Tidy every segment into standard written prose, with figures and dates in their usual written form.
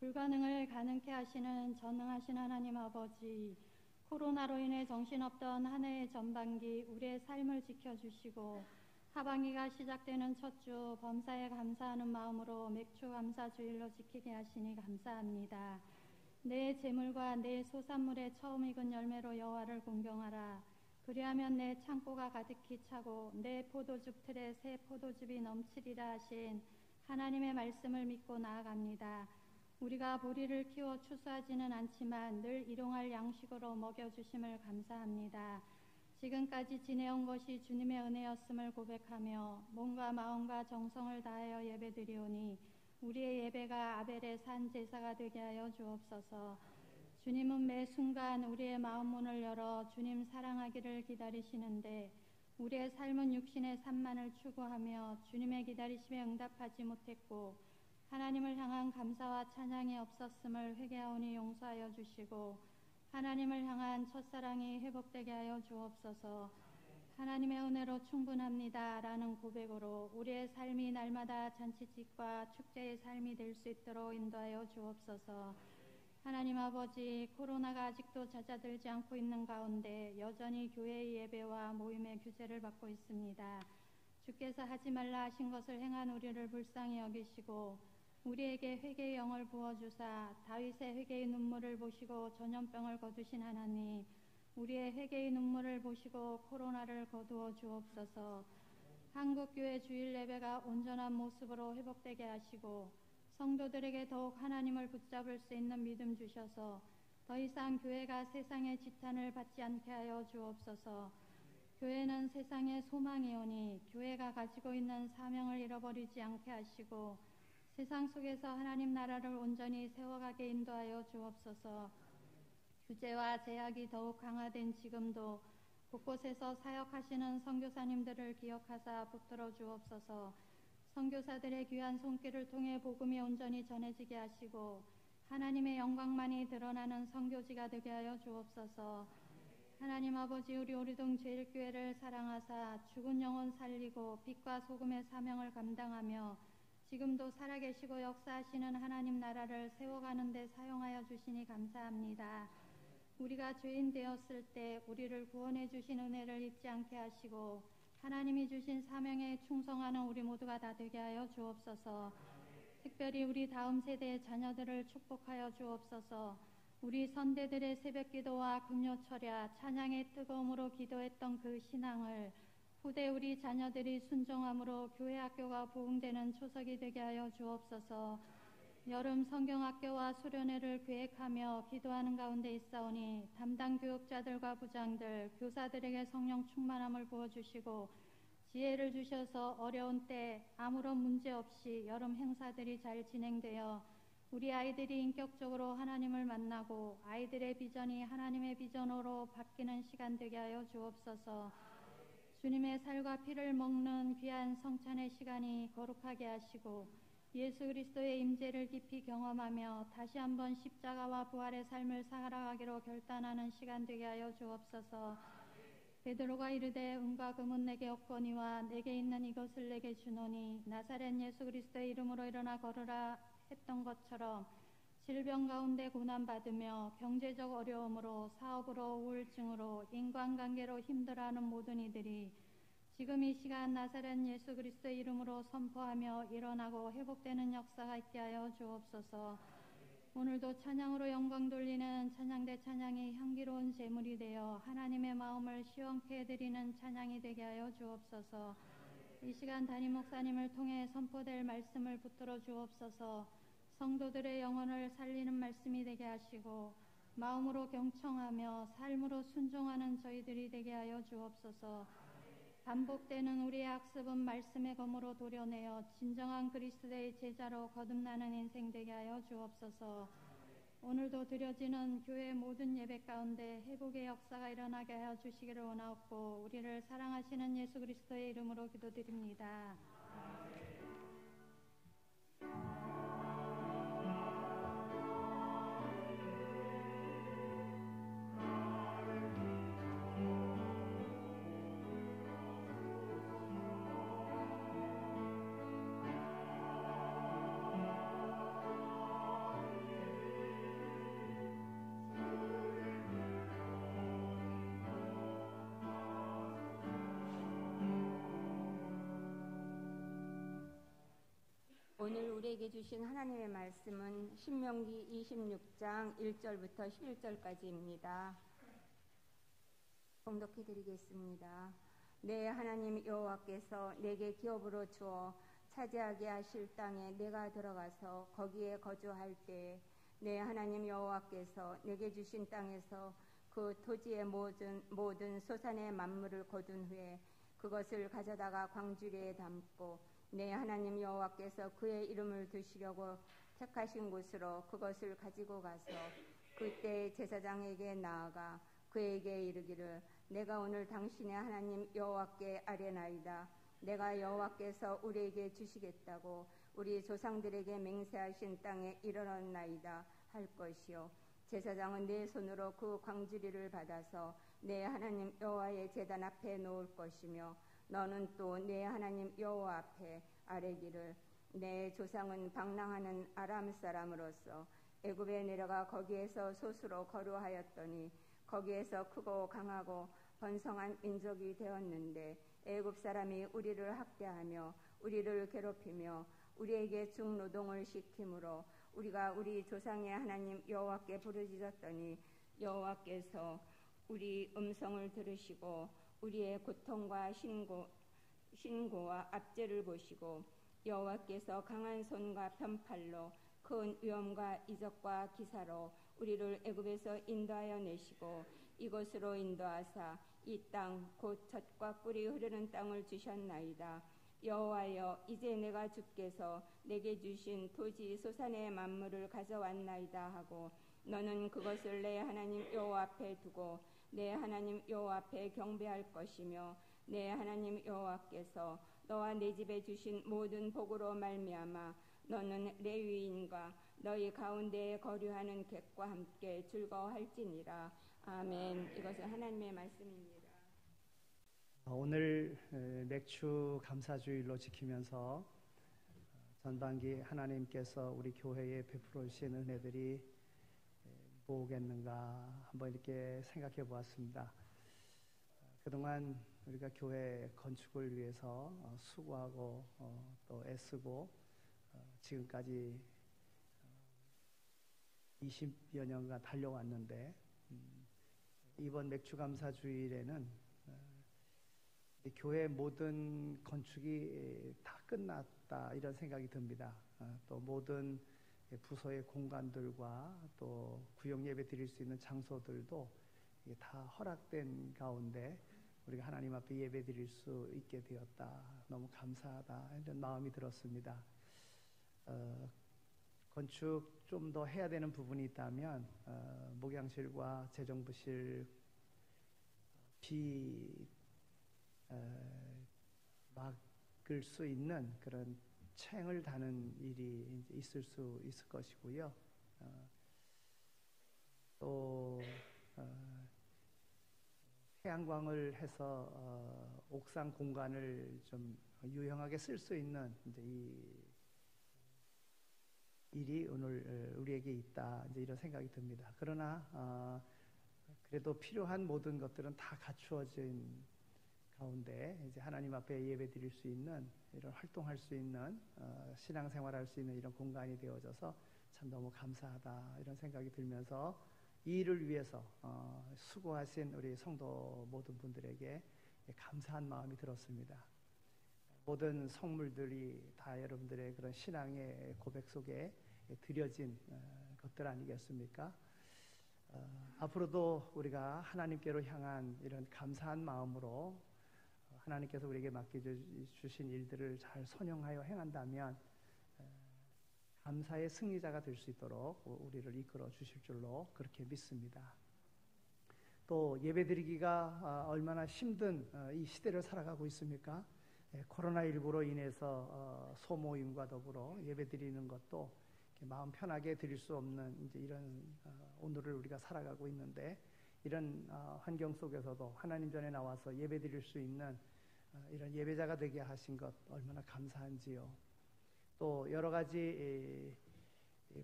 불가능을 가능케 하시는 전능하신 하나님 아버지, 코로나로 인해 정신없던 한 해의 전반기 우리의 삶을 지켜주시고 하반기가 시작되는 첫 주 범사에 감사하는 마음으로 맥주 감사 주일로 지키게 하시니 감사합니다. 내 재물과 내 소산물의 처음 익은 열매로 여호와를 공경하라. 그리하면 내 창고가 가득히 차고 내 포도즙 틀에 새 포도즙이 넘치리라 하신 하나님의 말씀을 믿고 나아갑니다. 우리가 보리를 키워 추수하지는 않지만 늘 일용할 양식으로 먹여주심을 감사합니다. 지금까지 지내온 것이 주님의 은혜였음을 고백하며 몸과 마음과 정성을 다하여 예배드리오니 우리의 예배가 아벨의 산 제사가 되게 하여 주옵소서. 주님은 매 순간 우리의 마음 문을 열어 주님 사랑하기를 기다리시는데 우리의 삶은 육신의 산만을 추구하며 주님의 기다리심에 응답하지 못했고 하나님을 향한 감사와 찬양이 없었음을 회개하오니 용서하여 주시고 하나님을 향한 첫사랑이 회복되게 하여 주옵소서. 하나님의 은혜로 충분합니다 라는 고백으로 우리의 삶이 날마다 잔치집과 축제의 삶이 될 수 있도록 인도하여 주옵소서. 하나님 아버지, 코로나가 아직도 잦아들지 않고 있는 가운데 여전히 교회의 예배와 모임의 규제를 받고 있습니다. 주께서 하지 말라 하신 것을 행한 우리를 불쌍히 여기시고 우리에게 회개의 영을 부어주사 다윗의 회개의 눈물을 보시고 전염병을 거두신 하나님, 우리의 회개의 눈물을 보시고 코로나를 거두어 주옵소서. 한국교회 주일 예배가 온전한 모습으로 회복되게 하시고 성도들에게 더욱 하나님을 붙잡을 수 있는 믿음 주셔서 더 이상 교회가 세상의 지탄을 받지 않게 하여 주옵소서. 교회는 세상의 소망이오니 교회가 가지고 있는 사명을 잃어버리지 않게 하시고 세상 속에서 하나님 나라를 온전히 세워가게 인도하여 주옵소서. 규제와 제약이 더욱 강화된 지금도 곳곳에서 사역하시는 선교사님들을 기억하사 붙들어 주옵소서. 선교사들의 귀한 손길을 통해 복음이 온전히 전해지게 하시고 하나님의 영광만이 드러나는 선교지가 되게 하여 주옵소서. 하나님 아버지, 우리 오리동 제일교회를 사랑하사 죽은 영혼 살리고 빛과 소금의 사명을 감당하며 지금도 살아계시고 역사하시는 하나님 나라를 세워가는 데 사용하여 주시니 감사합니다. 우리가 죄인 되었을 때 우리를 구원해 주신 은혜를 잊지 않게 하시고 하나님이 주신 사명에 충성하는 우리 모두가 다 되게 하여 주옵소서. 특별히 우리 다음 세대의 자녀들을 축복하여 주옵소서. 우리 선대들의 새벽기도와 금요철야 찬양의 뜨거움으로 기도했던 그 신앙을 후대 우리 자녀들이 순종함으로 교회 학교가 부흥되는 초석이 되게 하여 주옵소서. 여름 성경학교와 수련회를 계획하며 기도하는 가운데 있사오니 담당 교육자들과 부장들, 교사들에게 성령 충만함을 부어주시고 지혜를 주셔서 어려운 때 아무런 문제 없이 여름 행사들이 잘 진행되어 우리 아이들이 인격적으로 하나님을 만나고 아이들의 비전이 하나님의 비전으로 바뀌는 시간 되게 하여 주옵소서. 주님의 살과 피를 먹는 귀한 성찬의 시간이 거룩하게 하시고 예수 그리스도의 임재를 깊이 경험하며 다시 한번 십자가와 부활의 삶을 살아가기로 결단하는 시간 되게 하여 주옵소서. 베드로가 이르되 은과 금은 내게 없거니와 내게 있는 이것을 내게 주노니 나사렛 예수 그리스도의 이름으로 일어나 걸으라 했던 것처럼 질병 가운데 고난받으며 경제적 어려움으로 사업으로 우울증으로 인간관계로 힘들어하는 모든 이들이 지금 이 시간 나사렛 예수 그리스도의 이름으로 선포하며 일어나고 회복되는 역사가 있게 하여 주옵소서. 오늘도 찬양으로 영광 돌리는 찬양대 찬양이 향기로운 제물이 되어 하나님의 마음을 시원케 해드리는 찬양이 되게 하여 주옵소서. 이 시간 담임 목사님을 통해 선포될 말씀을 붙들어 주옵소서. 성도들의 영혼을 살리는 말씀이 되게 하시고 마음으로 경청하며 삶으로 순종하는 저희들이 되게 하여 주옵소서. 반복되는 우리의 학습은 말씀의 검으로 도려내어 진정한 그리스도의 제자로 거듭나는 인생 되게 하여 주옵소서. 오늘도 드려지는 교회 모든 예배 가운데 회복의 역사가 일어나게 하여 주시기를 원하옵고 우리를 사랑하시는 예수 그리스도의 이름으로 기도드립니다. 우리에게 주신 하나님의 말씀은 신명기 26장 1절부터 11절까지입니다. 봉독해 드리겠습니다. 내 하나님 여호와께서 내게 기업으로 주어 차지하게 하실 땅에 내가 들어가서 거기에 거주할 때에 내 하나님 여호와께서 내게 주신 땅에서 그 토지의 모든 소산의 만물을 거둔 후에 그것을 가져다가 광주리에 담고 내 하나님 여호와께서 그의 이름을 두시려고 택하신 곳으로 그것을 가지고 가서 그때 제사장에게 나아가 그에게 이르기를 내가 오늘 당신의 하나님 여호와께 아뢰나이다. 내가 여호와께서 우리에게 주시겠다고 우리 조상들에게 맹세하신 땅에 이르렀나이다 할 것이요. 제사장은 내 손으로 그 광주리를 받아서 내 하나님 여호와의 제단 앞에 놓을 것이며 너는 또 내 하나님 여호와 앞에 아뢰기를 내 조상은 방랑하는 아람 사람으로서 애굽에 내려가 거기에서 소수로 거류하였더니 거기에서 크고 강하고 번성한 민족이 되었는데 애굽 사람이 우리를 학대하며 우리를 괴롭히며 우리에게 중노동을 시키므로 우리가 우리 조상의 하나님 여호와께 부르짖었더니 여호와께서 우리 음성을 들으시고 우리의 고통과 신고와 압제를 보시고 여호와께서 강한 손과 편팔로 큰 위엄과 이적과 기사로 우리를 애굽에서 인도하여 내시고 이곳으로 인도하사 이 땅 곧 젖과 꿀이 흐르는 땅을 주셨나이다. 여호와여 이제 내가 주께서 내게 주신 토지 소산의 만물을 가져왔나이다 하고 너는 그것을 내 하나님 여호와 앞에 두고 내 하나님 여호와 앞에 경배할 것이며 내 하나님 여호와께서 너와 내 집에 주신 모든 복으로 말미암아 너는 레위인과 너희 가운데에 거류하는 객과 함께 즐거워할지니라. 아멘. 이것은 하나님의 말씀입니다. 오늘 맥주 감사주일로 지키면서 전반기 하나님께서 우리 교회에 베풀어 주신 은혜들이 뭐겠는가 한번 이렇게 생각해 보았습니다. 그동안 우리가 교회 건축을 위해서 수고하고 또 애쓰고 지금까지 20여 년간 달려왔는데 이번 맥주감사주일에는 교회 모든 건축이 다 끝났다 이런 생각이 듭니다. 또 모든 부서의 공간들과 또 구역 예배 드릴 수 있는 장소들도 다 허락된 가운데 우리가 하나님 앞에 예배 드릴 수 있게 되었다. 너무 감사하다 이런 마음이 들었습니다. 건축 좀 더 해야 되는 부분이 있다면 목양실과 재정부실 막을 수 있는 그런 챙을 다는 일이 이제 있을 수 있을 것이고요. 또 태양광을 해서 옥상 공간을 좀 유용하게 쓸 수 있는 이제 이 일이 오늘 우리에게 있다 이제 이런 생각이 듭니다. 그러나 그래도 필요한 모든 것들은 다 갖추어진 가운데 이제 하나님 앞에 예배 드릴 수 있는 이런 활동할 수 있는 신앙생활할 수 있는 이런 공간이 되어져서 참 너무 감사하다 이런 생각이 들면서 이 일을 위해서 수고하신 우리 성도 모든 분들에게 감사한 마음이 들었습니다. 모든 성물들이 다 여러분들의 그런 신앙의 고백 속에 드려진 것들 아니겠습니까? 앞으로도 우리가 하나님께로 향한 이런 감사한 마음으로 하나님께서 우리에게 맡겨주신 일들을 잘 선용하여 행한다면 감사의 승리자가 될 수 있도록 우리를 이끌어 주실 줄로 그렇게 믿습니다. 또 예배드리기가 얼마나 힘든 이 시대를 살아가고 있습니까? 코로나19로 인해서 소모임과 더불어 예배드리는 것도 마음 편하게 드릴 수 없는 이제 이런 오늘을 우리가 살아가고 있는데 이런 환경 속에서도 하나님 전에 나와서 예배드릴 수 있는 이런 예배자가 되게 하신 것 얼마나 감사한지요. 또 여러 가지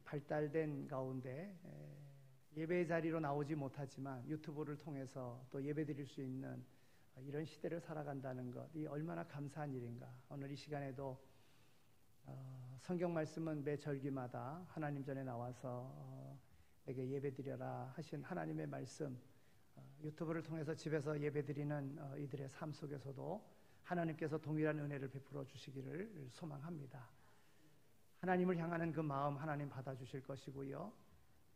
발달된 가운데 예배 자리로 나오지 못하지만 유튜브를 통해서 또 예배드릴 수 있는 이런 시대를 살아간다는 것, 이 얼마나 감사한 일인가. 오늘 이 시간에도 성경 말씀은 매 절기마다 하나님 전에 나와서 내게 예배드려라 하신 하나님의 말씀, 유튜브를 통해서 집에서 예배드리는 이들의 삶 속에서도 하나님께서 동일한 은혜를 베풀어 주시기를 소망합니다. 하나님을 향하는 그 마음 하나님 받아주실 것이고요.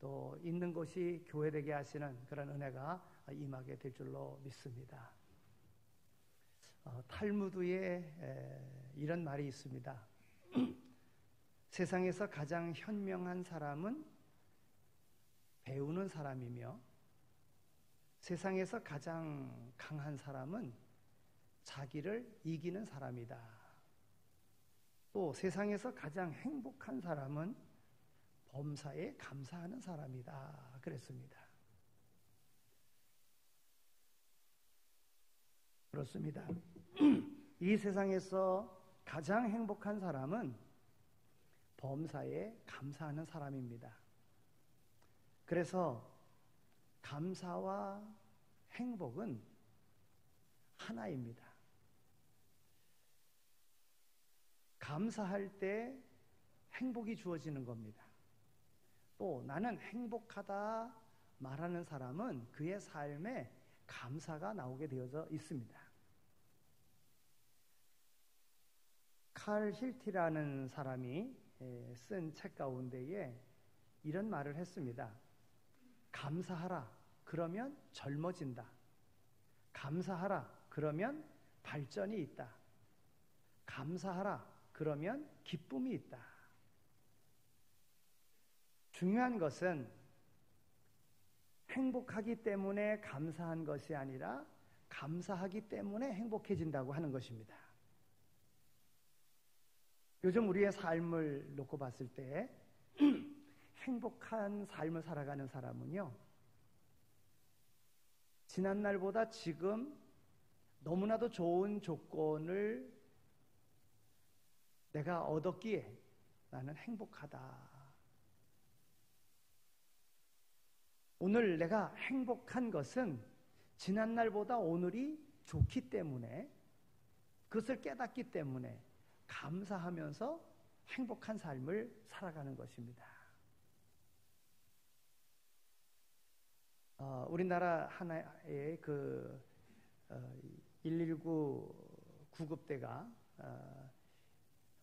또 있는 곳이 교회되게 하시는 그런 은혜가 임하게 될 줄로 믿습니다. 탈무드에 이런 말이 있습니다. 세상에서 가장 현명한 사람은 배우는 사람이며 세상에서 가장 강한 사람은 자기를 이기는 사람이다. 또 세상에서 가장 행복한 사람은 범사에 감사하는 사람이다. 그랬습니다. 그렇습니다. 이 세상에서 가장 행복한 사람은 범사에 감사하는 사람입니다. 그래서 감사와 행복은 하나입니다. 감사할 때 행복이 주어지는 겁니다. 또 나는 행복하다 말하는 사람은 그의 삶에 감사가 나오게 되어져 있습니다. 칼 힐티라는 사람이 쓴 책 가운데에 이런 말을 했습니다. 감사하라, 그러면 젊어진다. 감사하라, 그러면 발전이 있다. 감사하라, 그러면 기쁨이 있다. 중요한 것은 행복하기 때문에 감사한 것이 아니라 감사하기 때문에 행복해진다고 하는 것입니다. 요즘 우리의 삶을 놓고 봤을 때 행복한 삶을 살아가는 사람은요, 지난날보다 지금 너무나도 좋은 조건을 내가 얻었기에 나는 행복하다. 오늘 내가 행복한 것은 지난날보다 오늘이 좋기 때문에, 그것을 깨닫기 때문에 감사하면서 행복한 삶을 살아가는 것입니다. 우리나라 하나의 119 구급대가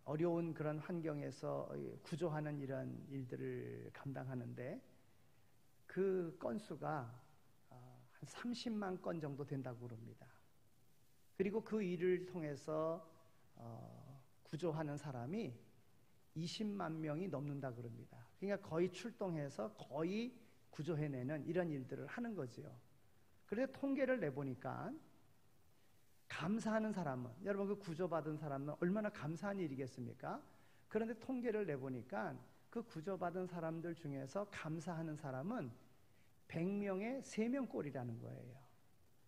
어려운 그런 환경에서 구조하는 이런 일들을 감당하는데 그 건수가 한 30만 건 정도 된다고 그럽니다. 그리고 그 일을 통해서 구조하는 사람이 20만 명이 넘는다 그럽니다. 그러니까 거의 출동해서 거의 구조해내는 이런 일들을 하는 거지요. 그래서 통계를 내보니까 감사하는 사람은, 여러분 그 구조받은 사람은 얼마나 감사한 일이겠습니까? 그런데 통계를 내보니까 그 구조받은 사람들 중에서 감사하는 사람은 100명에 3명 꼴이라는 거예요.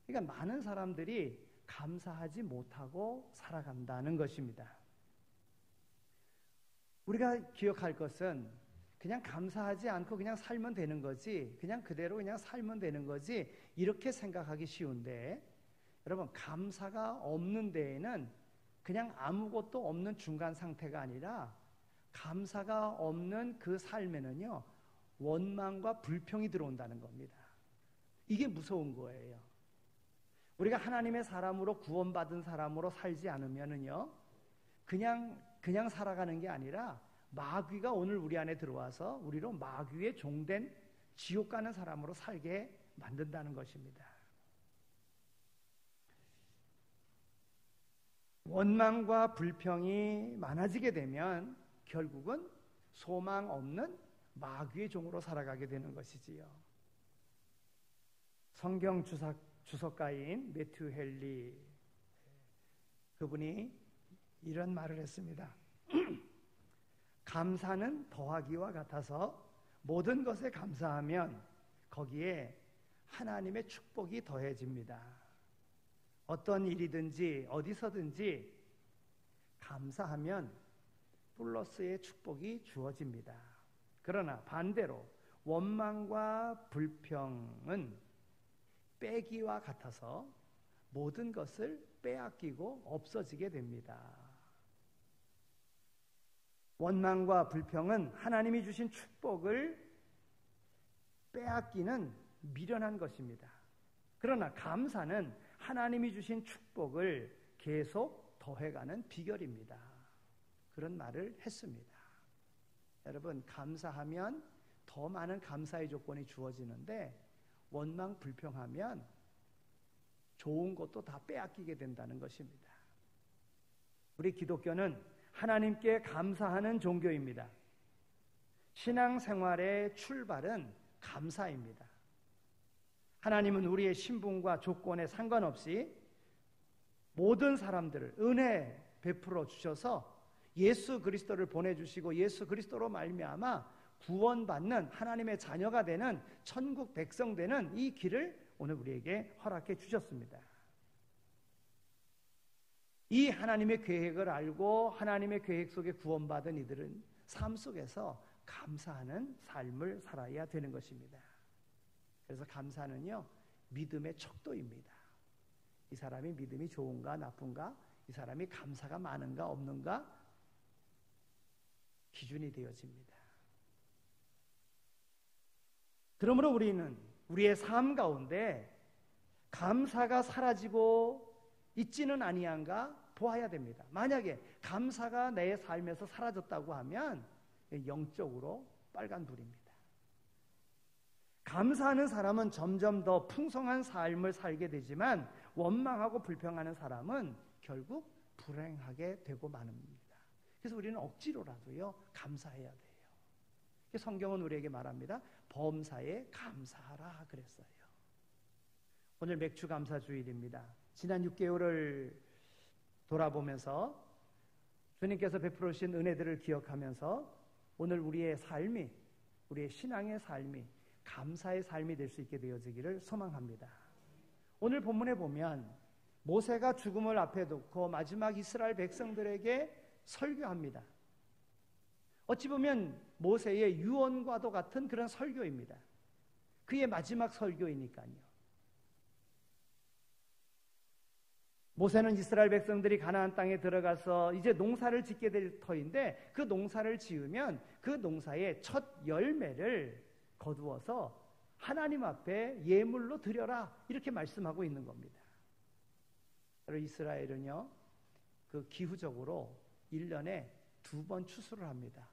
그러니까 많은 사람들이 감사하지 못하고 살아간다는 것입니다. 우리가 기억할 것은 그냥 감사하지 않고 그냥 살면 되는 거지, 그냥 그대로 그냥 살면 되는 거지, 이렇게 생각하기 쉬운데, 여러분 감사가 없는 데에는 그냥 아무것도 없는 중간 상태가 아니라 감사가 없는 그 삶에는요, 원망과 불평이 들어온다는 겁니다. 이게 무서운 거예요. 우리가 하나님의 사람으로 구원받은 사람으로 살지 않으면은요, 그냥 살아가는 게 아니라 마귀가 오늘 우리 안에 들어와서 우리로 마귀의 종된 지옥 가는 사람으로 살게 만든다는 것입니다. 원망과 불평이 많아지게 되면 결국은 소망 없는 마귀의 종으로 살아가게 되는 것이지요. 성경 주석가인 매튜 헨리, 그분이 이런 말을 했습니다. 감사는 더하기와 같아서 모든 것에 감사하면 거기에 하나님의 축복이 더해집니다. 어떤 일이든지 어디서든지 감사하면 플러스의 축복이 주어집니다. 그러나 반대로 원망과 불평은 빼기와 같아서 모든 것을 빼앗기고 없어지게 됩니다. 원망과 불평은 하나님이 주신 축복을 빼앗기는 미련한 것입니다. 그러나 감사는 하나님이 주신 축복을 계속 더해가는 비결입니다. 그런 말을 했습니다. 여러분, 감사하면 더 많은 감사의 조건이 주어지는데 원망 불평하면 좋은 것도 다 빼앗기게 된다는 것입니다. 우리 기독교는 하나님께 감사하는 종교입니다. 신앙생활의 출발은 감사입니다. 하나님은 우리의 신분과 조건에 상관없이 모든 사람들을 은혜 베풀어 주셔서 예수 그리스도를 보내주시고 예수 그리스도로 말미암아 구원받는 하나님의 자녀가 되는 천국 백성 되는 이 길을 오늘 우리에게 허락해 주셨습니다. 이 하나님의 계획을 알고 하나님의 계획 속에 구원받은 이들은 삶 속에서 감사하는 삶을 살아야 되는 것입니다. 그래서 감사는요, 믿음의 척도입니다. 이 사람이 믿음이 좋은가 나쁜가, 이 사람이 감사가 많은가 없는가 기준이 되어집니다. 그러므로 우리는 우리의 삶 가운데 감사가 사라지고 있지는 아니한가 보아야 됩니다. 만약에 감사가 내 삶에서 사라졌다고 하면 영적으로 빨간불입니다. 감사하는 사람은 점점 더 풍성한 삶을 살게 되지만 원망하고 불평하는 사람은 결국 불행하게 되고 마십니다. 그래서 우리는 억지로라도요 감사해야 돼요. 성경은 우리에게 말합니다. 범사에 감사하라 그랬어요. 오늘 맥주 감사 주일입니다. 지난 6개월을 돌아보면서 주님께서 베풀어 주신 은혜들을 기억하면서 오늘 우리의 삶이, 우리의 신앙의 삶이 감사의 삶이 될 수 있게 되어지기를 소망합니다. 오늘 본문에 보면 모세가 죽음을 앞에 두고 마지막 이스라엘 백성들에게 설교합니다. 어찌 보면 모세의 유언과도 같은 그런 설교입니다. 그의 마지막 설교이니까요. 모세는 이스라엘 백성들이 가나안 땅에 들어가서 이제 농사를 짓게 될 터인데 그 농사를 지으면 그 농사의 첫 열매를 거두어서 하나님 앞에 예물로 드려라 이렇게 말씀하고 있는 겁니다. 그리고 이스라엘은요 그 기후적으로 1년에 2번 추수를 합니다.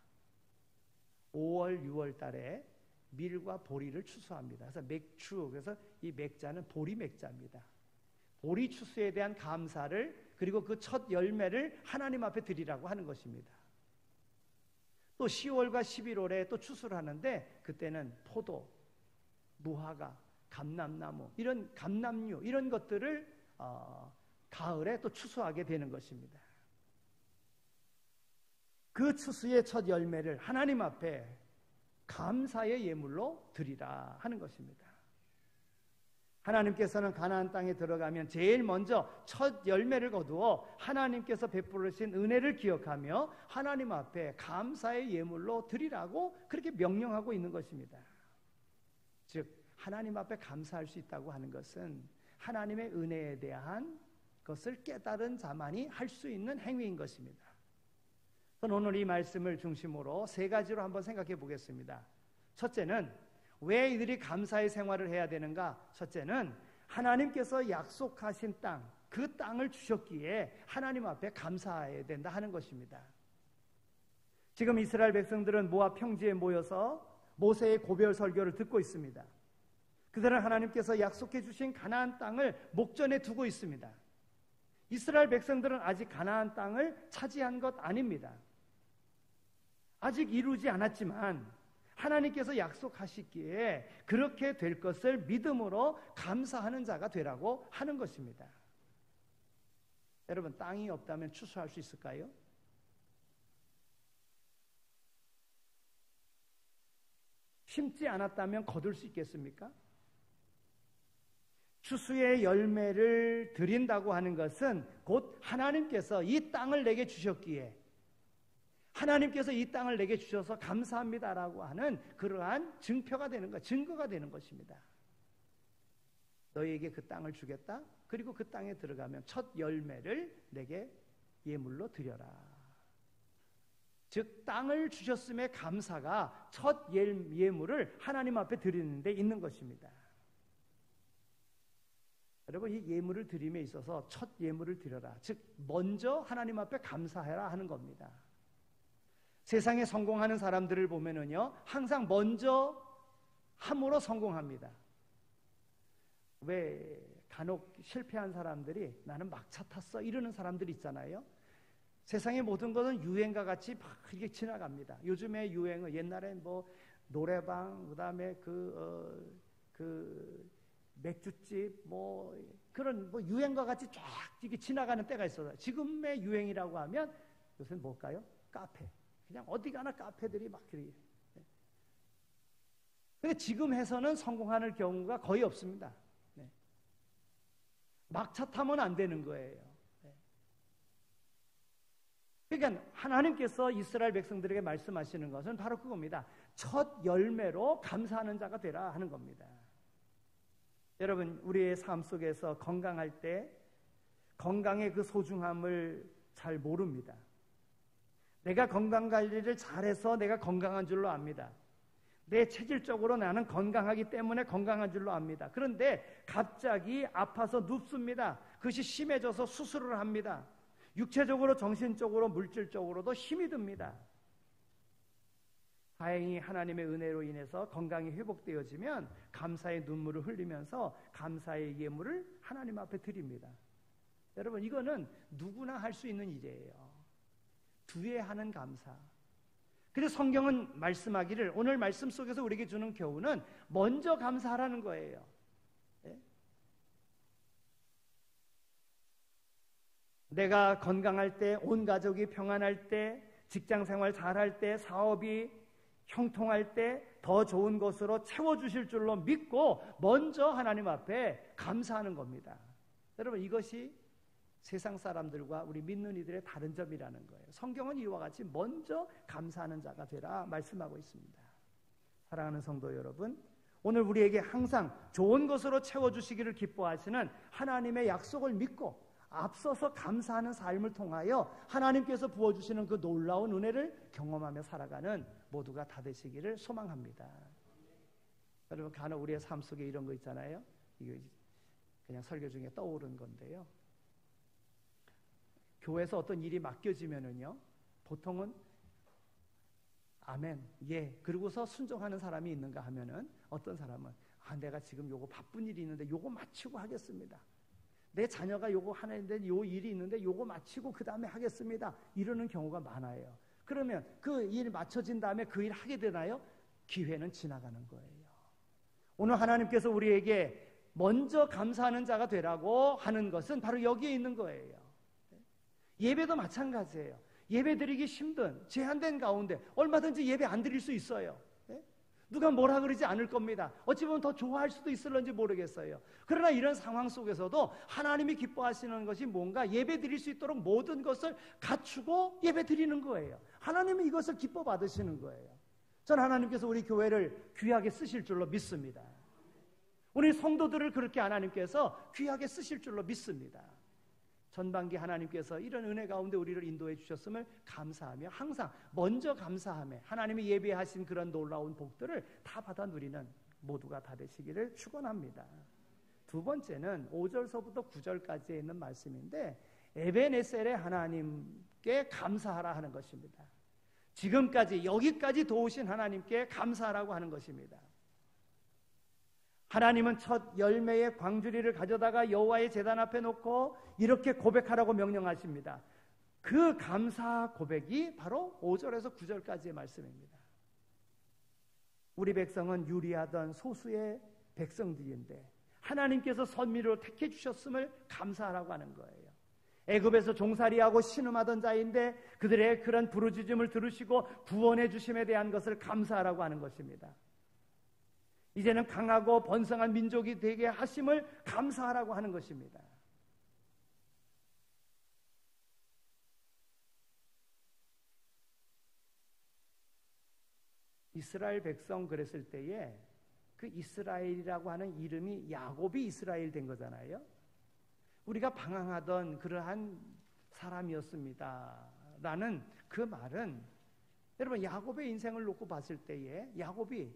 5월, 6월 달에 밀과 보리를 추수합니다. 그래서 맥추, 그래서 이 맥자는 보리 맥자입니다. 보리 추수에 대한 감사를 그리고 그 첫 열매를 하나님 앞에 드리라고 하는 것입니다. 또 10월과 11월에 또 추수를 하는데 그때는 포도, 무화과, 감람나무 이런 감람류 이런 것들을 가을에 또 추수하게 되는 것입니다. 그 추수의 첫 열매를 하나님 앞에 감사의 예물로 드리라 하는 것입니다. 하나님께서는 가나안 땅에 들어가면 제일 먼저 첫 열매를 거두어 하나님께서 베풀으신 은혜를 기억하며 하나님 앞에 감사의 예물로 드리라고 그렇게 명령하고 있는 것입니다. 즉 하나님 앞에 감사할 수 있다고 하는 것은 하나님의 은혜에 대한 것을 깨달은 자만이 할 수 있는 행위인 것입니다. 오늘 이 말씀을 중심으로 세 가지로 한번 생각해 보겠습니다. 첫째는 왜 이들이 감사의 생활을 해야 되는가? 첫째는 하나님께서 약속하신 땅, 그 땅을 주셨기에 하나님 앞에 감사해야 된다 하는 것입니다. 지금 이스라엘 백성들은 모압 평지에 모여서 모세의 고별 설교를 듣고 있습니다. 그들은 하나님께서 약속해 주신 가나안 땅을 목전에 두고 있습니다. 이스라엘 백성들은 아직 가나안 땅을 차지한 것 아닙니다. 아직 이루지 않았지만 하나님께서 약속하시기에 그렇게 될 것을 믿음으로 감사하는 자가 되라고 하는 것입니다. 여러분, 땅이 없다면 추수할 수 있을까요? 심지 않았다면 거둘 수 있겠습니까? 추수의 열매를 드린다고 하는 것은 곧 하나님께서 이 땅을 내게 주셨기에 하나님께서 이 땅을 내게 주셔서 감사합니다라고 하는 그러한 증표가 되는 것, 증거가 되는 것입니다. 너희에게 그 땅을 주겠다. 그리고 그 땅에 들어가면 첫 열매를 내게 예물로 드려라. 즉 땅을 주셨음에 감사가 첫 예물을 하나님 앞에 드리는 데 있는 것입니다. 여러분, 이 예물을 드림에 있어서 첫 예물을 드려라, 즉 먼저 하나님 앞에 감사해라 하는 겁니다. 세상에 성공하는 사람들을 보면은요, 항상 먼저 함으로 성공합니다. 왜 간혹 실패한 사람들이 나는 막차 탔어 이러는 사람들이 있잖아요. 세상의 모든 것은 유행과 같이 막 이렇게 지나갑니다. 요즘의 유행은 옛날에 뭐 노래방, 그다음에 맥주집, 뭐 그런 뭐 유행과 같이 쫙 이렇게 지나가는 때가 있어요. 지금의 유행이라고 하면 요새는 뭘까요? 카페. 그냥 어디 가나 카페들이 막 그래. 근데 지금 해서는 성공하는 경우가 거의 없습니다. 네. 막차 타면 안 되는 거예요. 네. 그러니까 하나님께서 이스라엘 백성들에게 말씀하시는 것은 바로 그겁니다. 첫 열매로 감사하는 자가 되라 하는 겁니다. 여러분, 우리의 삶 속에서 건강할 때 건강의 그 소중함을 잘 모릅니다. 내가 건강관리를 잘해서 내가 건강한 줄로 압니다. 내 체질적으로 나는 건강하기 때문에 건강한 줄로 압니다. 그런데 갑자기 아파서 눕습니다. 그것이 심해져서 수술을 합니다. 육체적으로, 정신적으로, 물질적으로도 힘이 듭니다. 다행히 하나님의 은혜로 인해서 건강이 회복되어지면 감사의 눈물을 흘리면서 감사의 예물을 하나님 앞에 드립니다. 여러분, 이거는 누구나 할 수 있는 일이에요. 두회하는 감사. 그래서 성경은 말씀하기를, 오늘 말씀 속에서 우리에게 주는 교훈은 먼저 감사하라는 거예요. 네? 내가 건강할 때, 온 가족이 평안할 때, 직장생활 잘할 때, 사업이 형통할 때 더 좋은 것으로 채워주실 줄로 믿고 먼저 하나님 앞에 감사하는 겁니다. 여러분, 이것이 세상 사람들과 우리 믿는 이들의 다른 점이라는 거예요. 성경은 이와 같이 먼저 감사하는 자가 되라 말씀하고 있습니다. 사랑하는 성도 여러분, 오늘 우리에게 항상 좋은 것으로 채워주시기를 기뻐하시는 하나님의 약속을 믿고 앞서서 감사하는 삶을 통하여 하나님께서 부어주시는 그 놀라운 은혜를 경험하며 살아가는 모두가 다 되시기를 소망합니다. 여러분, 간혹 우리의 삶 속에 이런 거 있잖아요. 이거 그냥 설교 중에 떠오른 건데요. 교회에서 어떤 일이 맡겨지면은요, 보통은 아멘, 예, 그러고서 순종하는 사람이 있는가 하면은, 어떤 사람은 내가 지금 요거 바쁜 일이 있는데 요거 마치고 하겠습니다. 내 자녀가 요거 하는데 요 일이 있는데 요거 마치고 그 다음에 하겠습니다. 이러는 경우가 많아요. 그러면 그 일 맞춰진 다음에 그 일 하게 되나요? 기회는 지나가는 거예요. 오늘 하나님께서 우리에게 먼저 감사하는 자가 되라고 하는 것은 바로 여기에 있는 거예요. 예배도 마찬가지예요. 예배 드리기 힘든, 제한된 가운데 얼마든지 예배 안 드릴 수 있어요. 누가 뭐라 그러지 않을 겁니다. 어찌 보면 더 좋아할 수도 있을런지 모르겠어요. 그러나 이런 상황 속에서도 하나님이 기뻐하시는 것이 뭔가 예배 드릴 수 있도록 모든 것을 갖추고 예배 드리는 거예요. 하나님이 이것을 기뻐 받으시는 거예요. 저는 하나님께서 우리 교회를 귀하게 쓰실 줄로 믿습니다. 우리 성도들을 그렇게 하나님께서 귀하게 쓰실 줄로 믿습니다. 전반기 하나님께서 이런 은혜 가운데 우리를 인도해 주셨음을 감사하며 항상 먼저 감사하며 하나님이 예비하신 그런 놀라운 복들을 다 받아 누리는 모두가 다 되시기를 축원합니다. 두 번째는 5절서부터 9절까지에 있는 말씀인데, 에베네셀의 하나님께 감사하라 하는 것입니다. 지금까지 여기까지 도우신 하나님께 감사하라고 하는 것입니다. 하나님은 첫 열매의 광주리를 가져다가 여호와의 제단 앞에 놓고 이렇게 고백하라고 명령하십니다. 그 감사 고백이 바로 5절에서 9절까지의 말씀입니다. 우리 백성은 유리하던 소수의 백성들인데 하나님께서 선미로 택해 주셨음을 감사하라고 하는 거예요. 애굽에서 종살이하고 신음하던 자인데 그들의 그런 부르짖음을 들으시고 구원해 주심에 대한 것을 감사하라고 하는 것입니다. 이제는 강하고 번성한 민족이 되게 하심을 감사하라고 하는 것입니다. 이스라엘 백성 그랬을 때에 그 이스라엘이라고 하는 이름이 야곱이 이스라엘 된 거잖아요. 우리가 방황하던 그러한 사람이었습니다 라는 그 말은 여러분, 야곱의 인생을 놓고 봤을 때에 야곱이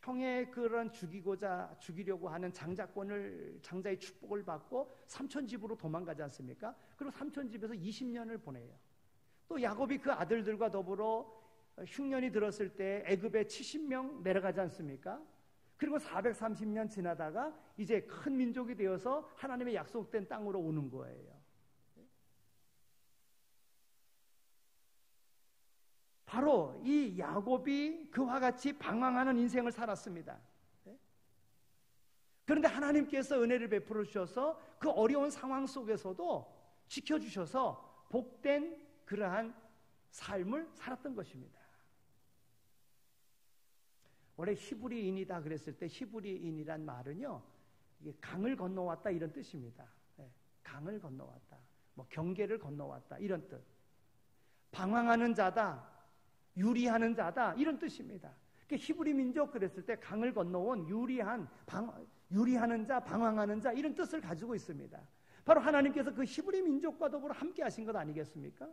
형의 그런 죽이려고 하는 장자의 축복을 받고 삼촌 집으로 도망가지 않습니까? 그리고 삼촌 집에서 20년을 보내요. 또 야곱이 그 아들들과 더불어 흉년이 들었을 때 애굽에 70명 내려가지 않습니까? 그리고 430년 지나다가 이제 큰 민족이 되어서 하나님의 약속된 땅으로 오는 거예요. 바로 이 야곱이 그와 같이 방황하는 인생을 살았습니다. 그런데 하나님께서 은혜를 베풀어 주셔서 그 어려운 상황 속에서도 지켜주셔서 복된 그러한 삶을 살았던 것입니다. 원래 히브리인이다 그랬을 때 히브리인이란 말은요, 이게 강을 건너왔다 이런 뜻입니다. 강을 건너왔다, 뭐 경계를 건너왔다 이런 뜻. 방황하는 자다, 유리하는 자다 이런 뜻입니다. 히브리 민족 그랬을 때 강을 건너온 유리하는 자, 방황하는 자 이런 뜻을 가지고 있습니다. 바로 하나님께서 그 히브리 민족과 더불어 함께 하신 것 아니겠습니까?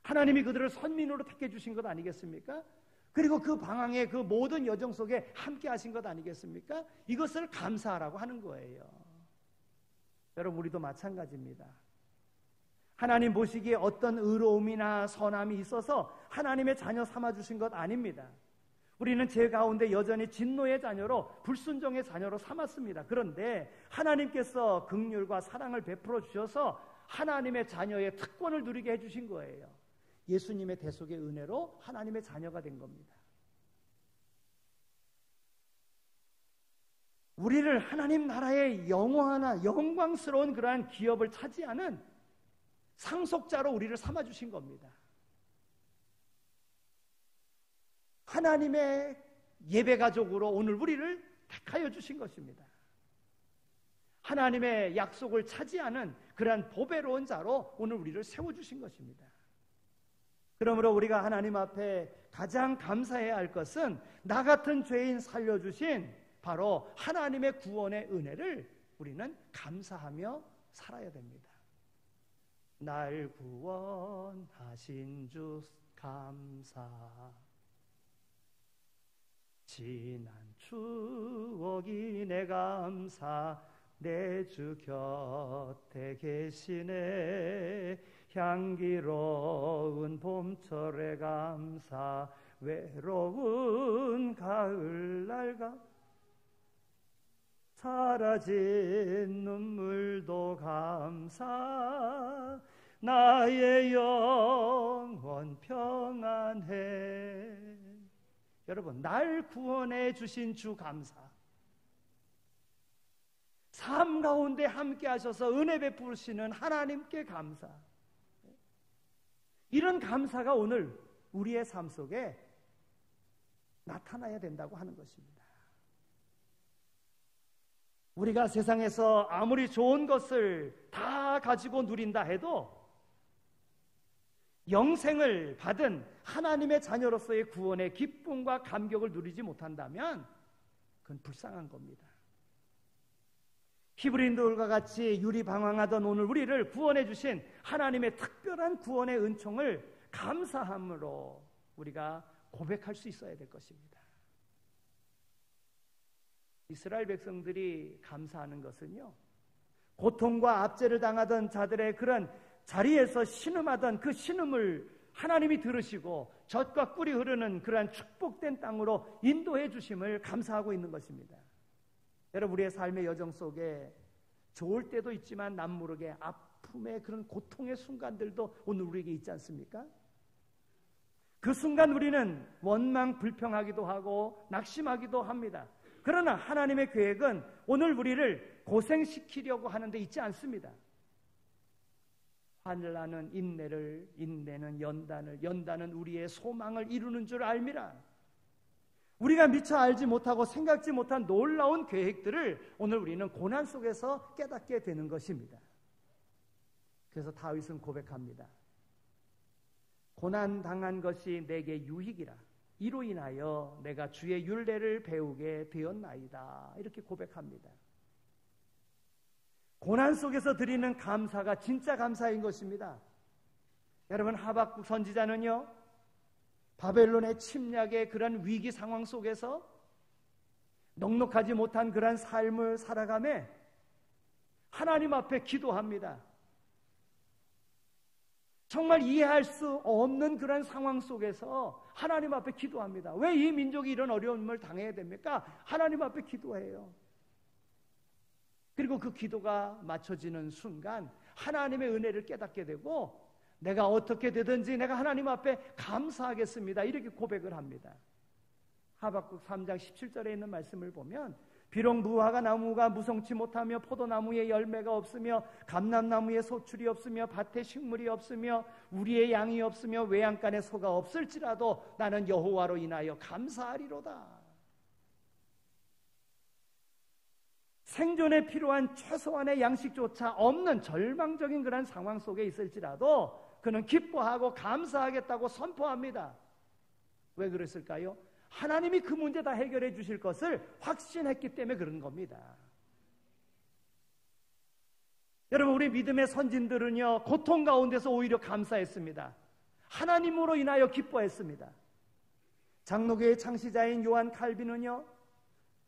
하나님이 그들을 선민으로 택해 주신 것 아니겠습니까? 그리고 그 방황의 그 모든 여정 속에 함께 하신 것 아니겠습니까? 이것을 감사하라고 하는 거예요. 여러분, 우리도 마찬가지입니다. 하나님 보시기에 어떤 의로움이나 선함이 있어서 하나님의 자녀 삼아주신 것 아닙니다. 우리는 제 가운데 여전히 진노의 자녀로, 불순종의 자녀로 삼았습니다. 그런데 하나님께서 긍휼과 사랑을 베풀어 주셔서 하나님의 자녀의 특권을 누리게 해주신 거예요. 예수님의 대속의 은혜로 하나님의 자녀가 된 겁니다. 우리를 하나님 나라의 영광스러운 그러한 기업을 차지하는 상속자로 우리를 삼아주신 겁니다. 하나님의 예배가족으로 오늘 우리를 택하여 주신 것입니다. 하나님의 약속을 차지하는 그러한 보배로운 자로 오늘 우리를 세워주신 것입니다. 그러므로 우리가 하나님 앞에 가장 감사해야 할 것은 나 같은 죄인 살려주신 바로 하나님의 구원의 은혜를 우리는 감사하며 살아야 됩니다. 날 구원하신 주 감사, 지난 추억이 내 감사, 내 주 곁에 계시네, 향기로운 봄철의 감사, 외로운 가을날 사라진 눈물도 감사, 나의 영혼 평안해. 여러분, 날 구원해 주신 주 감사, 삶 가운데 함께 하셔서 은혜 베푸시는 하나님께 감사, 이런 감사가 오늘 우리의 삶 속에 나타나야 된다고 하는 것입니다. 우리가 세상에서 아무리 좋은 것을 다 가지고 누린다 해도 영생을 받은 하나님의 자녀로서의 구원의 기쁨과 감격을 누리지 못한다면 그건 불쌍한 겁니다. 히브리인들과 같이 유리방황하던 오늘 우리를 구원해 주신 하나님의 특별한 구원의 은총을 감사함으로 우리가 고백할 수 있어야 될 것입니다. 이스라엘 백성들이 감사하는 것은요, 고통과 압제를 당하던 자들의 그런 자리에서 신음하던 그 신음을 하나님이 들으시고 젖과 꿀이 흐르는 그러한 축복된 땅으로 인도해 주심을 감사하고 있는 것입니다. 여러분, 우리의 삶의 여정 속에 좋을 때도 있지만 남모르게 아픔의 그런 고통의 순간들도 오늘 우리에게 있지 않습니까? 그 순간 우리는 원망 불평하기도 하고 낙심하기도 합니다. 그러나 하나님의 계획은 오늘 우리를 고생시키려고 하는데 있지 않습니다. 환난은 인내를, 인내는 연단을, 연단은 우리의 소망을 이루는 줄 알미라. 우리가 미처 알지 못하고 생각지 못한 놀라운 계획들을 오늘 우리는 고난 속에서 깨닫게 되는 것입니다. 그래서 다윗은 고백합니다. 고난 당한 것이 내게 유익이라. 이로 인하여 내가 주의 율례를 배우게 되었나이다. 이렇게 고백합니다. 고난 속에서 드리는 감사가 진짜 감사인 것입니다. 여러분, 하박국 선지자는요, 바벨론의 침략의 그런 위기 상황 속에서 넉넉하지 못한 그런 삶을 살아가며 하나님 앞에 기도합니다. 정말 이해할 수 없는 그런 상황 속에서 하나님 앞에 기도합니다. 왜 이 민족이 이런 어려움을 당해야 됩니까? 하나님 앞에 기도해요. 그리고 그 기도가 맞춰지는 순간 하나님의 은혜를 깨닫게 되고, 내가 어떻게 되든지 내가 하나님 앞에 감사하겠습니다, 이렇게 고백을 합니다. 하박국 3장 17절에 있는 말씀을 보면, 비록 무화과 나무가 무성치 못하며 포도나무에 열매가 없으며 감람나무에 소출이 없으며 밭에 식물이 없으며 우리의 양이 없으며 외양간에 소가 없을지라도 나는 여호와로 인하여 감사하리로다. 생존에 필요한 최소한의 양식조차 없는 절망적인 그런 상황 속에 있을지라도 그는 기뻐하고 감사하겠다고 선포합니다. 왜 그랬을까요? 하나님이 그 문제 다 해결해 주실 것을 확신했기 때문에 그런 겁니다. 여러분, 우리 믿음의 선진들은요, 고통 가운데서 오히려 감사했습니다. 하나님으로 인하여 기뻐했습니다. 장로교의 창시자인 요한 칼빈은요,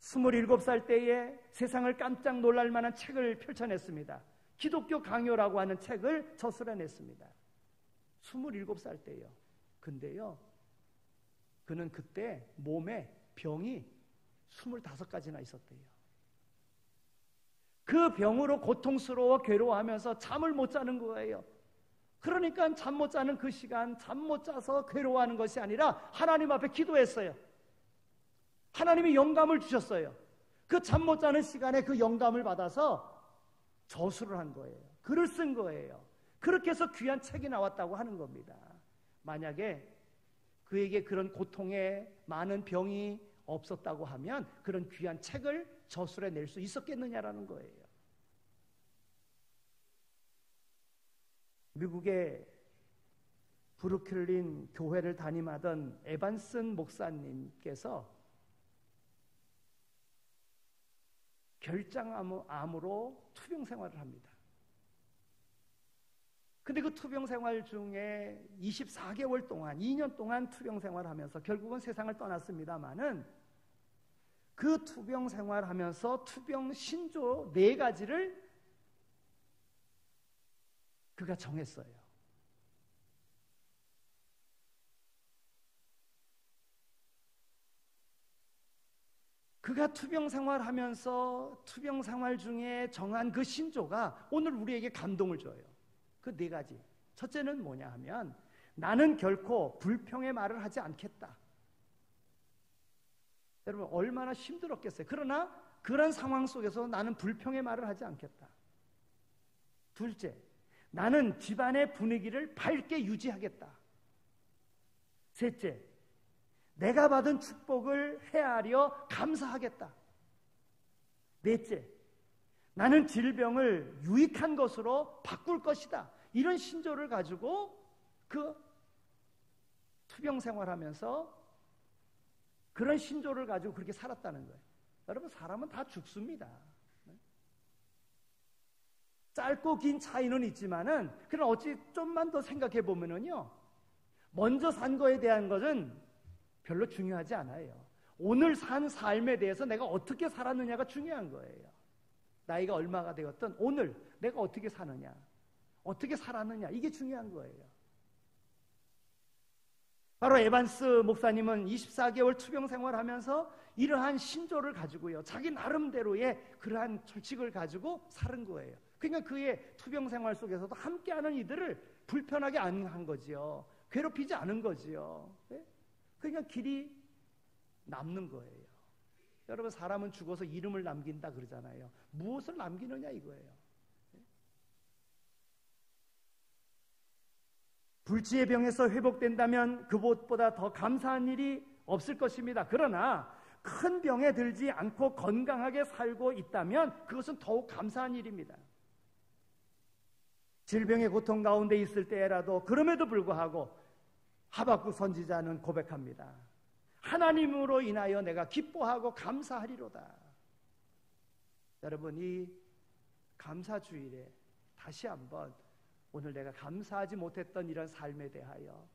27살 때에 세상을 깜짝 놀랄 만한 책을 펼쳐냈습니다. 기독교 강요라고 하는 책을 저술해냈습니다. 27살 때요. 근데요, 그는 그때 몸에 병이 25가지나 있었대요. 그 병으로 고통스러워 괴로워하면서 잠을 못 자는 거예요. 그러니까 잠 못 자는 그 시간, 잠 못 자서 괴로워하는 것이 아니라 하나님 앞에 기도했어요. 하나님이 영감을 주셨어요. 그 잠 못 자는 시간에 그 영감을 받아서 저술을 한 거예요. 글을 쓴 거예요. 그렇게 해서 귀한 책이 나왔다고 하는 겁니다. 만약에 그에게 그런 고통에 많은 병이 없었다고 하면 그런 귀한 책을 저술해 낼 수 있었겠느냐라는 거예요. 미국의 브루클린 교회를 담임하던 에반슨 목사님께서 결장암으로 투병 생활을 합니다. 근데 그 투병 생활 중에 24개월 동안, 2년 동안 투병 생활하면서 결국은 세상을 떠났습니다마는, 그 투병 생활하면서 투병 신조 4가지를 그가 정했어요. 그가 투병 생활하면서 투병 생활 중에 정한 그 신조가 오늘 우리에게 감동을 줘요. 그 4가지. 첫째는 뭐냐 하면, 나는 결코 불평의 말을 하지 않겠다. 여러분, 얼마나 힘들었겠어요. 그러나 그런 상황 속에서 나는 불평의 말을 하지 않겠다. 둘째, 나는 집안의 분위기를 밝게 유지하겠다. 셋째, 내가 받은 축복을 헤아려 감사하겠다. 넷째, 나는 질병을 유익한 것으로 바꿀 것이다. 이런 신조를 가지고 그 투병 생활하면서 그런 신조를 가지고 그렇게 살았다는 거예요. 여러분, 사람은 다 죽습니다. 짧고 긴 차이는 있지만은, 그럼 어찌 좀만 더 생각해 보면은요, 먼저 산 거에 대한 것은 별로 중요하지 않아요. 오늘 산 삶에 대해서 내가 어떻게 살았느냐가 중요한 거예요. 나이가 얼마가 되었든 오늘 내가 어떻게 사느냐, 어떻게 살았느냐, 이게 중요한 거예요. 바로 에반스 목사님은 24개월 투병 생활하면서 이러한 신조를 가지고요, 자기 나름대로의 그러한 철칙을 가지고 사는 거예요. 그러니까 그의 투병 생활 속에서도 함께하는 이들을 불편하게 안 한 거지요. 괴롭히지 않은 거지요. 그러니까 길이 남는 거예요. 여러분, 사람은 죽어서 이름을 남긴다 그러잖아요. 무엇을 남기느냐 이거예요. 불치의 병에서 회복된다면 그것보다 더 감사한 일이 없을 것입니다. 그러나 큰 병에 들지 않고 건강하게 살고 있다면 그것은 더욱 감사한 일입니다. 질병의 고통 가운데 있을 때라도 그럼에도 불구하고 하박국 선지자는 고백합니다. 하나님으로 인하여 내가 기뻐하고 감사하리로다. 여러분, 이 감사주일에 다시 한번 오늘 내가 감사하지 못했던 이런 삶에 대하여,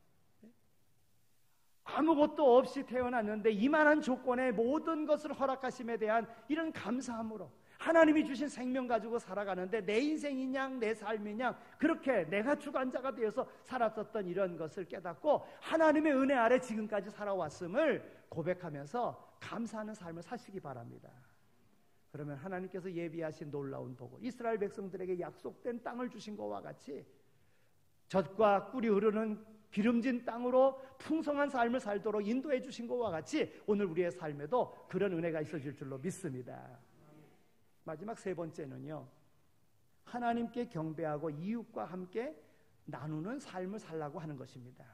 아무것도 없이 태어났는데 이만한 조건에 모든 것을 허락하심에 대한 이런 감사함으로 하나님이 주신 생명 가지고 살아가는데 내 인생이냐 내 삶이냐 그렇게 내가 주관자가 되어서 살았었던 이런 것을 깨닫고 하나님의 은혜 아래 지금까지 살아왔음을 고백하면서 감사하는 삶을 사시기 바랍니다. 그러면 하나님께서 예비하신 놀라운 복을, 이스라엘 백성들에게 약속된 땅을 주신 것과 같이 젖과 꿀이 흐르는 기름진 땅으로 풍성한 삶을 살도록 인도해 주신 것과 같이 오늘 우리의 삶에도 그런 은혜가 있어질 줄로 믿습니다. 마지막 세 번째는요, 하나님께 경배하고 이웃과 함께 나누는 삶을 살라고 하는 것입니다.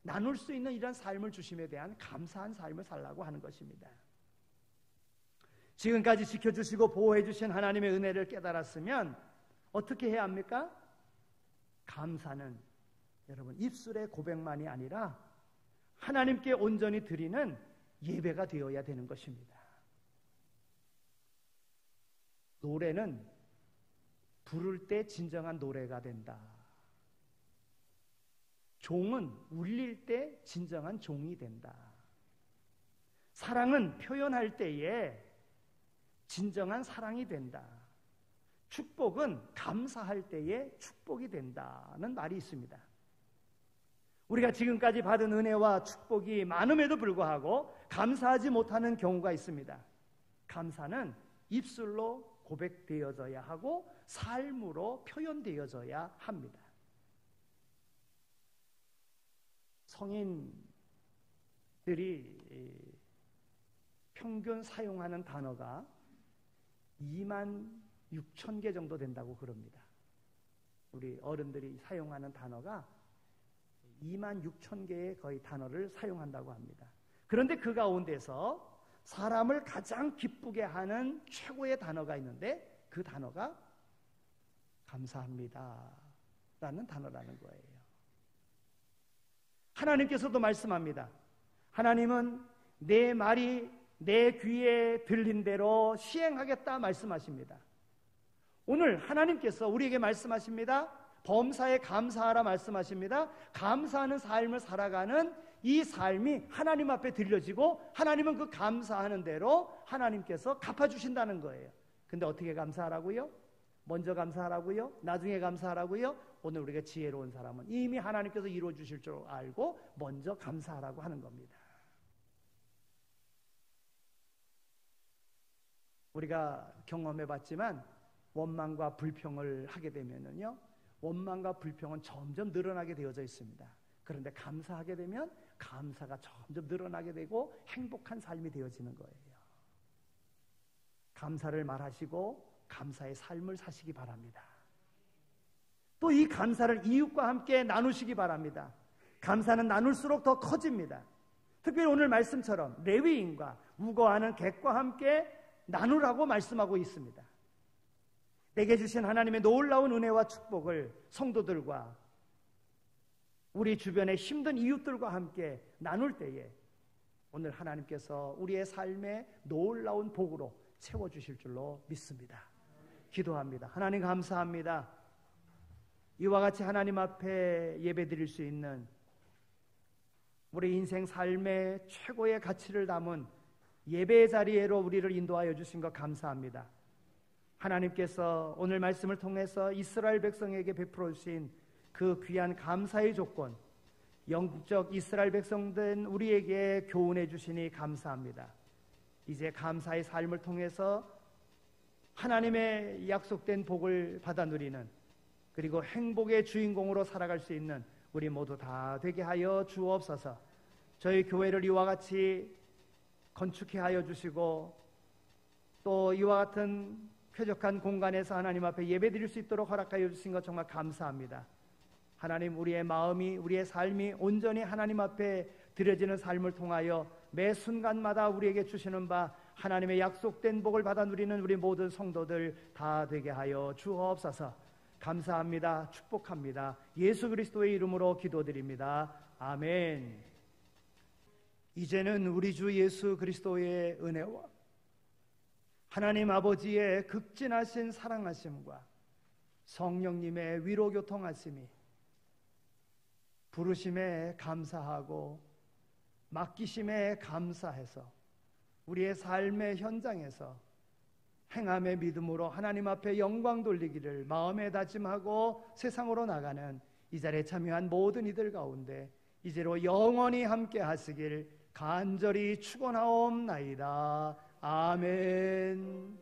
나눌 수 있는 이런 삶을 주심에 대한 감사한 삶을 살라고 하는 것입니다. 지금까지 지켜주시고 보호해 주신 하나님의 은혜를 깨달았으면 어떻게 해야 합니까? 감사는 여러분 입술의 고백만이 아니라 하나님께 온전히 드리는 예배가 되어야 되는 것입니다. 노래는 부를 때 진정한 노래가 된다. 종은 울릴 때 진정한 종이 된다. 사랑은 표현할 때에 진정한 사랑이 된다. 축복은 감사할 때에 축복이 된다는 말이 있습니다. 우리가 지금까지 받은 은혜와 축복이 많음에도 불구하고 감사하지 못하는 경우가 있습니다. 감사는 입술로 고백되어져야 하고 삶으로 표현되어져야 합니다. 성인들이 평균 사용하는 단어가 26,000개 정도 된다고 그럽니다. 우리 어른들이 사용하는 단어가 26,000개의 거의 단어를 사용한다고 합니다. 그런데 그 가운데서 사람을 가장 기쁘게 하는 최고의 단어가 있는데 그 단어가 감사합니다 라는 단어라는 거예요. 하나님께서도 말씀합니다. 하나님은 내 말이 내 귀에 들린 대로 시행하겠다 말씀하십니다. 오늘 하나님께서 우리에게 말씀하십니다. 범사에 감사하라 말씀하십니다. 감사하는 삶을 살아가는 이 삶이 하나님 앞에 들려지고 하나님은 그 감사하는 대로 하나님께서 갚아주신다는 거예요. 근데 어떻게 감사하라고요? 먼저 감사하라고요? 나중에 감사하라고요? 오늘 우리가 지혜로운 사람은 이미 하나님께서 이루어 주실 줄 알고 먼저 감사하라고 하는 겁니다. 우리가 경험해 봤지만 원망과 불평을 하게 되면은요, 원망과 불평은 점점 늘어나게 되어져 있습니다. 그런데 감사하게 되면 감사가 점점 늘어나게 되고 행복한 삶이 되어지는 거예요. 감사를 말하시고 감사의 삶을 사시기 바랍니다. 또 이 감사를 이웃과 함께 나누시기 바랍니다. 감사는 나눌수록 더 커집니다. 특별히 오늘 말씀처럼 레위인과 우거하는 객과 함께 나누라고 말씀하고 있습니다. 내게 주신 하나님의 놀라운 은혜와 축복을 성도들과 우리 주변의 힘든 이웃들과 함께 나눌 때에 오늘 하나님께서 우리의 삶에 놀라운 복으로 채워주실 줄로 믿습니다. 기도합니다. 하나님 감사합니다. 이와 같이 하나님 앞에 예배드릴 수 있는 우리 인생 삶의 최고의 가치를 담은 예배의 자리로 우리를 인도하여 주신 것 감사합니다. 하나님께서 오늘 말씀을 통해서 이스라엘 백성에게 베풀어 주신 그 귀한 감사의 조건, 영적 이스라엘 백성된 우리에게 교훈해 주시니 감사합니다. 이제 감사의 삶을 통해서 하나님의 약속된 복을 받아 누리는, 그리고 행복의 주인공으로 살아갈 수 있는 우리 모두 다 되게 하여 주옵소서. 저희 교회를 이와 같이 건축해 하여 주시고 또 이와 같은 쾌적한 공간에서 하나님 앞에 예배드릴 수 있도록 허락하여 주신 것 정말 감사합니다. 하나님, 우리의 마음이, 우리의 삶이 온전히 하나님 앞에 드려지는 삶을 통하여 매 순간마다 우리에게 주시는 바 하나님의 약속된 복을 받아 누리는 우리 모든 성도들 다 되게 하여 주옵소서. 감사합니다. 축복합니다. 예수 그리스도의 이름으로 기도드립니다. 아멘. 이제는 우리 주 예수 그리스도의 은혜와 하나님 아버지의 극진하신 사랑하심과 성령님의 위로 교통하심이 부르심에 감사하고 맡기심에 감사해서 우리의 삶의 현장에서 행함의 믿음으로 하나님 앞에 영광 돌리기를 마음에 다짐하고 세상으로 나가는 이 자리에 참여한 모든 이들 가운데 이제로 영원히 함께 하시길 간절히 축원하옵나이다. 아멘.